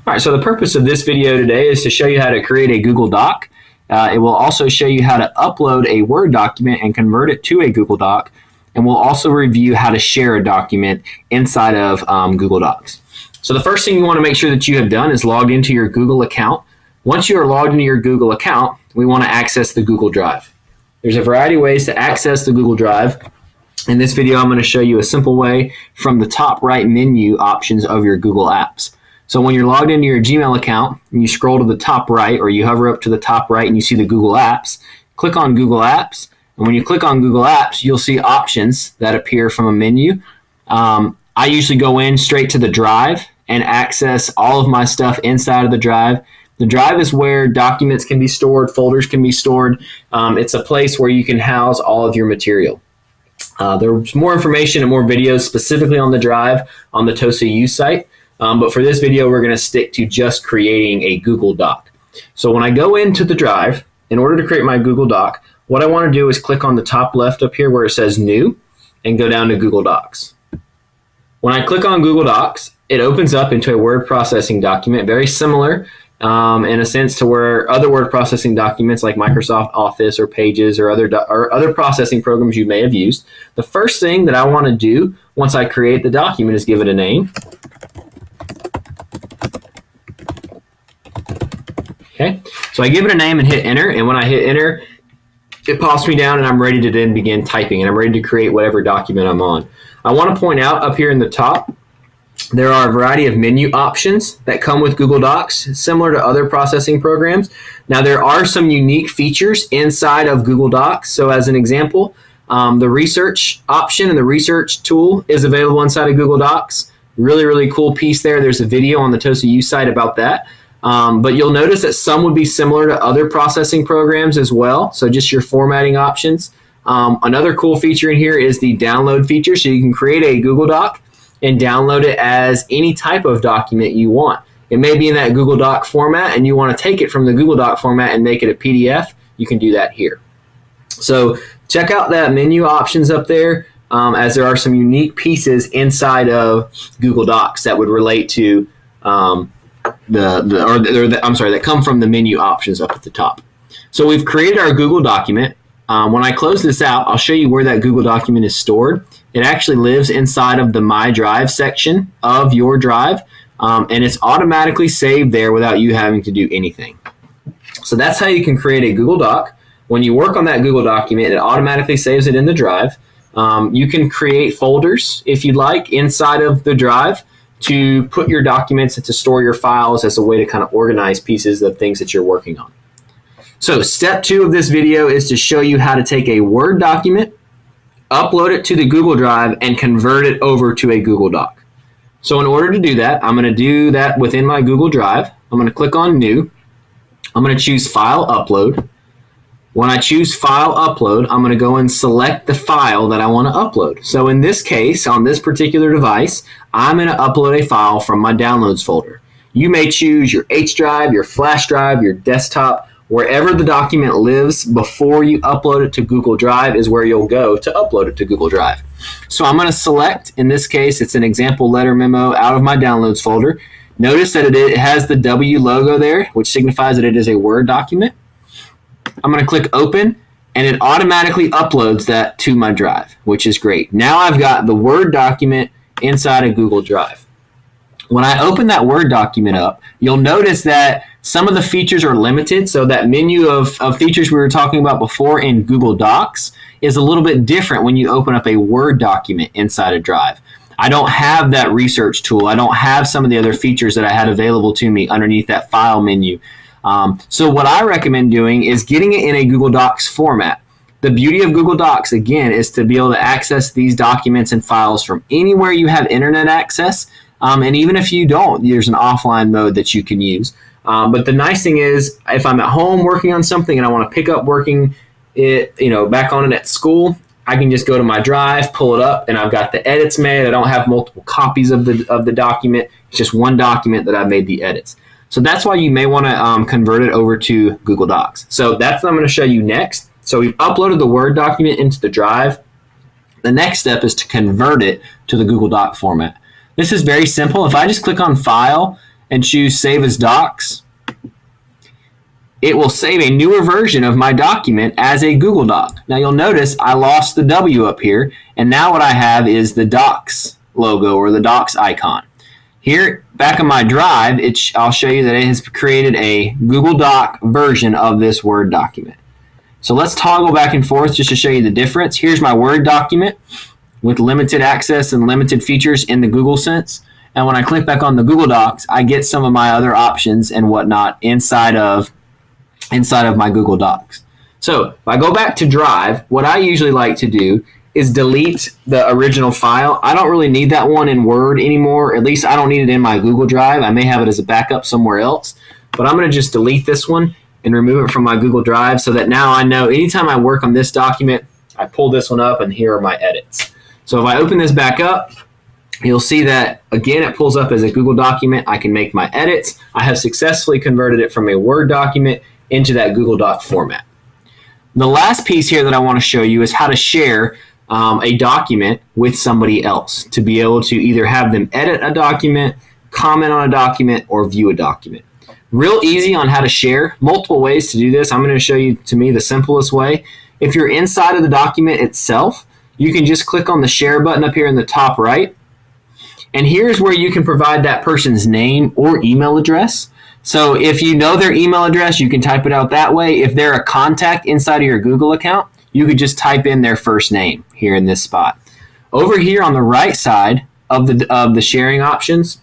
All right, so the purpose of this video today is to show you how to create a Google Doc. It will also show you how to upload a Word document and convert it to a Google Doc. And we'll also review how to share a document inside of Google Docs. So the first thing you want to make sure that you have done is logged into your Google account. Once you are logged into your Google account, we want to access the Google Drive. There's a variety of ways to access the Google Drive. In this video, I'm going to show you a simple way from the top right menu options of your Google Apps. So when you're logged into your Gmail account and you scroll to the top right, or you hover up to the top right and you see the Google Apps, click on Google Apps. And when you click on Google Apps, you'll see options that appear from a menu. I usually go in straight to the Drive and access all of my stuff inside of the Drive. The Drive is where documents can be stored, folders can be stored. It's a place where you can house all of your material. There's more information and more videos specifically on the Drive on the TOSA U site. But for this video, we're going to stick to just creating a Google Doc. So when I go into the Drive, in order to create my Google Doc, what I want to do is click on the top left up here where it says New and go down to Google Docs. When I click on Google Docs, it opens up into a word processing document, very similar in a sense to where other word processing documents like Microsoft Office or Pages or other processing programs you may have used. The first thing that I want to do once I create the document is give it a name. Okay, so I give it a name and hit enter, and when I hit enter, it pops me down and I'm ready to then begin typing, and I'm ready to create whatever document I'm on. I want to point out up here in the top, there are a variety of menu options that come with Google Docs, similar to other processing programs. Now there are some unique features inside of Google Docs. So as an example, the research option and the research tool is available inside of Google Docs. Really cool piece there. There's a video on the TOSA U site about that. But you'll notice that some would be similar to other processing programs as well. So just your formatting options. Another cool feature in here is the download feature. So you can create a Google Doc and download it as any type of document you want. It may be in that Google Doc format and you want to take it from the Google Doc format and make it a PDF. You can do that here. So check out that menu options up there as there are some unique pieces inside of Google Docs that would relate to that come from the menu options up at the top. So we've created our Google document. When I close this out, I'll show you where that Google document is stored. It actually lives inside of the My Drive section of your Drive, and it's automatically saved there without you having to do anything. So that's how you can create a Google Doc. When you work on that Google document, it automatically saves it in the Drive. You can create folders, if you'd like, inside of the Drive to put your documents and to store your files as a way to kind of organize pieces of things that you're working on. So step 2 of this video is to show you how to take a Word document, upload it to the Google Drive, and convert it over to a Google Doc. So in order to do that, I'm going to do that within my Google Drive. I'm going to click on New. I'm going to choose File Upload. When I choose File Upload, I'm going to go and select the file that I want to upload. So in this case, on this particular device, I'm going to upload a file from my Downloads folder. You may choose your H drive, your flash drive, your desktop, wherever the document lives before you upload it to Google Drive is where you'll go to upload it to Google Drive. So I'm going to select, in this case, it's an example letter memo out of my Downloads folder. Notice that it has the W logo there, which signifies that it is a Word document. I'm going to click Open, and it automatically uploads that to my Drive, which is great. Now I've got the Word document inside of Google Drive. When I open that Word document up, you'll notice that some of the features are limited. So that menu of features we were talking about before in Google Docs is a little bit different when you open up a Word document inside of Drive. I don't have that research tool. I don't have some of the other features that I had available to me underneath that file menu. So what I recommend doing is getting it in a Google Docs format. The beauty of Google Docs, again, is to be able to access these documents and files from anywhere you have internet access. And even if you don't, there's an offline mode that you can use. But the nice thing is, if I'm at home working on something and I want to pick up working it, back on it at school, I can just go to my Drive, pull it up, and I've got the edits made. I don't have multiple copies of the document. It's just one document that I've made the edits. So that's why you may want to convert it over to Google Docs. So that's what I'm going to show you next. So we've uploaded the Word document into the Drive. The next step is to convert it to the Google Doc format. This is very simple. If I just click on File and choose Save as Docs, it will save a newer version of my document as a Google Doc. Now you'll notice I lost the W up here, and now what I have is the Docs logo or the Docs icon. Here, back on my drive, I'll show you that it has created a Google Doc version of this Word document. So let's toggle back and forth just to show you the difference. Here's my Word document with limited access and limited features in the Google sense. And when I click back on the Google Docs, I get some of my other options and whatnot inside of my Google Docs. So if I go back to Drive, what I usually like to do is delete the original file. I don't really need that one in Word anymore. At least I don't need it in my Google Drive. I may have it as a backup somewhere else, but I'm going to just delete this one and remove it from my Google Drive so that now I know anytime I work on this document, I pull this one up and here are my edits. So if I open this back up, you'll see that again it pulls up as a Google document. I can make my edits. I have successfully converted it from a Word document into that Google Doc format. The last piece here that I want to show you is how to share a document with somebody else to be able to either have them edit a document, comment on a document, or view a document. Real easy on how to share. Multiple ways to do this. I'm going to show you, to me, the simplest way. If you're inside of the document itself, you can just click on the share button up here in the top right. And here's where you can provide that person's name or email address. So if you know their email address, you can type it out that way. If they're a contact inside of your Google account, you could just type in their first name here in this spot. Over here on the right side of the sharing options,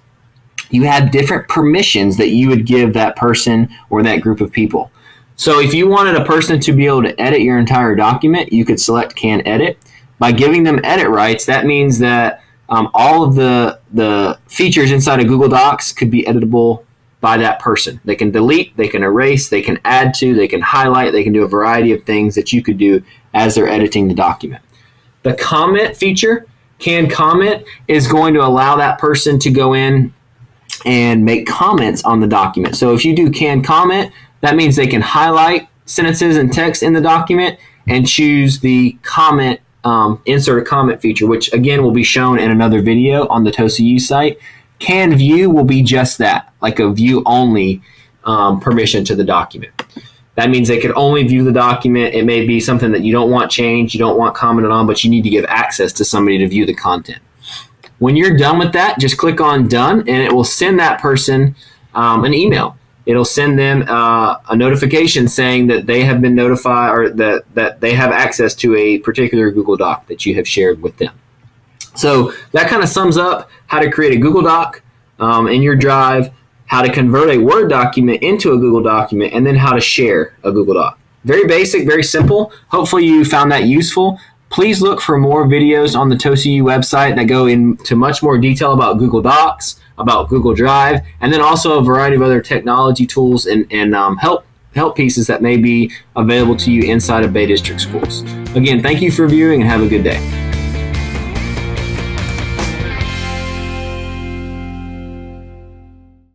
you have different permissions that you would give that person or that group of people. So if you wanted a person to be able to edit your entire document, you could select Can Edit. By giving them edit rights, that means that all of the features inside of Google Docs could be editable by that person. They can delete, they can erase, they can add to, they can highlight, they can do a variety of things that you could do as they're editing the document. The comment feature, Can Comment, is going to allow that person to go in and make comments on the document. So if you do Can Comment, that means they can highlight sentences and text in the document and choose the comment, insert a comment feature, which again will be shown in another video on the TOSA U site. Can View will be just that, like a view only permission to the document. That means they could only view the document. It may be something that you don't want changed, you don't want commented on, but you need to give access to somebody to view the content. When you're done with that, just click on Done, and it will send that person an email. It'll send them a notification saying that they have been notified or that they have access to a particular Google Doc that you have shared with them. So that kind of sums up how to create a Google Doc in your Drive, how to convert a Word document into a Google document, and then how to share a Google Doc. Very basic, very simple. Hopefully you found that useful. Please look for more videos on the TOSA U website that go into much more detail about Google Docs, about Google Drive, and then also a variety of other technology tools and help pieces that may be available to you inside of Bay District schools. Again, thank you for viewing and have a good day.